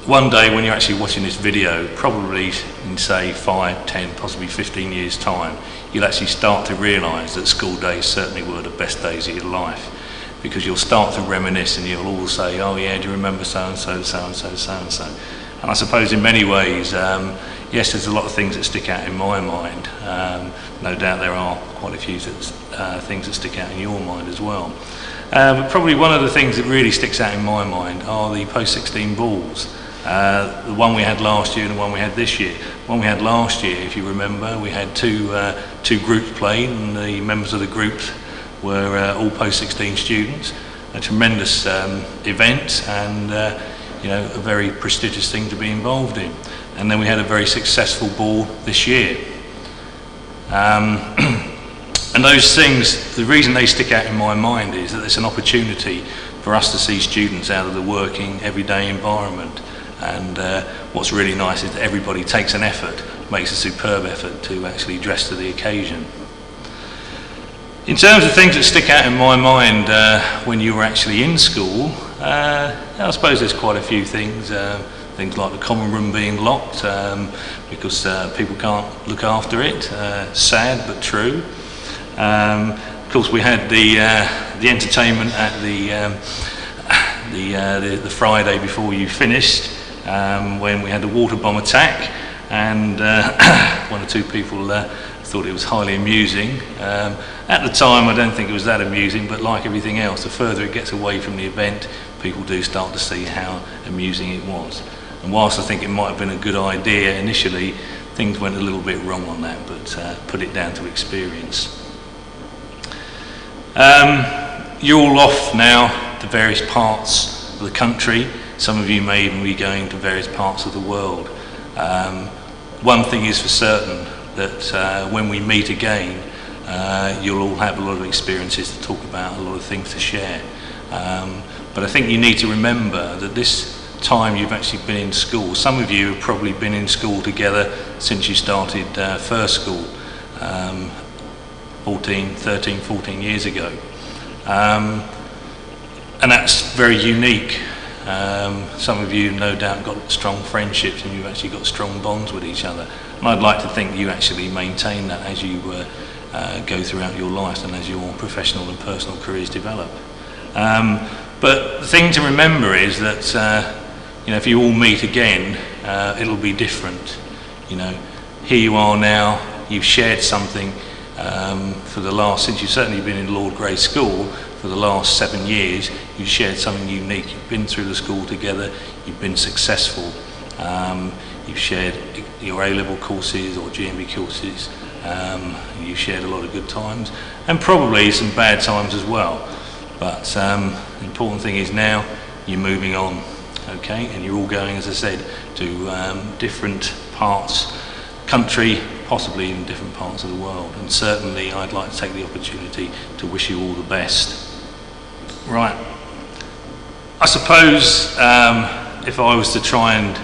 one day when you're actually watching this video, probably in say 5, 10, possibly 15 years time, you'll actually start to realise that school days certainly were the best days of your life, because you'll start to reminisce and you'll all say, oh yeah, do you remember so-and-so, so-and-so, so-and-so. And I suppose in many ways, yes, there's a lot of things that stick out in my mind. No doubt there are quite a few things that stick out in your mind as well. But probably one of the things that really sticks out in my mind are the Post-16 balls. The one we had last year and the one we had this year. The one we had last year, if you remember, we had two groups playing, and the members of the groups were all Post-16 students. A tremendous event, and you know, a very prestigious thing to be involved in. And then we had a very successful ball this year. And those things, the reason they stick out in my mind is that it's an opportunity for us to see students out of the working, everyday environment. And what's really nice is that everybody takes an effort, makes a superb effort to actually dress to the occasion. In terms of things that stick out in my mind when you were actually in school, I suppose there's quite a few things. Things like the common room being locked because people can't look after it. Sad but true. Of course, we had the entertainment at the Friday before you finished, when we had the water bomb attack, and one or two people thought it was highly amusing. At the time, I don't think it was that amusing, but like everything else, the further it gets away from the event, people do start to see how amusing it was. And whilst I think it might have been a good idea initially, things went a little bit wrong on that, but put it down to experience. You're all off now to various parts of the country. Some of you may even be going to various parts of the world. One thing is for certain, that when we meet again, you'll all have a lot of experiences to talk about, a lot of things to share. But I think you need to remember that this time you've actually been in school, some of you have probably been in school together since you started first school 13, 14 years ago. And that's very unique. Some of you no doubt got strong friendships and you've actually got strong bonds with each other. And I'd like to think you actually maintain that as you go throughout your life and as your professional and personal careers develop. But the thing to remember is that you know, if you all meet again, it'll be different. You know, here you are now, you've shared something for the last, since you've certainly been in Lord Grey School, for the last 7 years, you've shared something unique. You've been through the school together, you've been successful, you've shared your A-level courses or GMB courses, you've shared a lot of good times, and probably some bad times as well. But the important thing is now you're moving on, okay, and you're all going, as I said, to different parts, country, possibly even different parts of the world. And certainly I'd like to take the opportunity to wish you all the best. Right, I suppose if I was to try and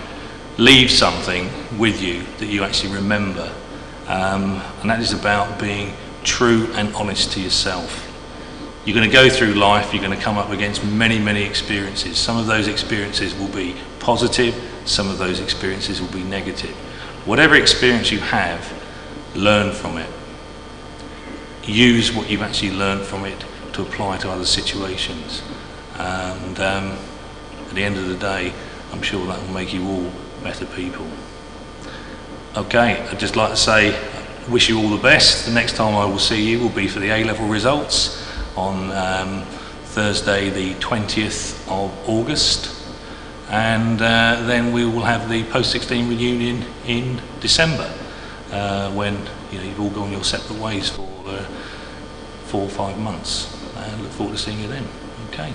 leave something with you that you actually remember, and that is about being true and honest to yourself. You're going to go through life, you're going to come up against many, many experiences. Some of those experiences will be positive, some of those experiences will be negative. Whatever experience you have, learn from it. Use what you've actually learned from it to apply to other situations. And at the end of the day, I'm sure that will make you all better people. Okay, I'd just like to say, wish you all the best. The next time I will see you will be for the A-level results on Thursday the 20th of August, and then we will have the Post-16 reunion in December, when you've all gone your separate ways for 4 or 5 months. And look forward to seeing you then. Okay.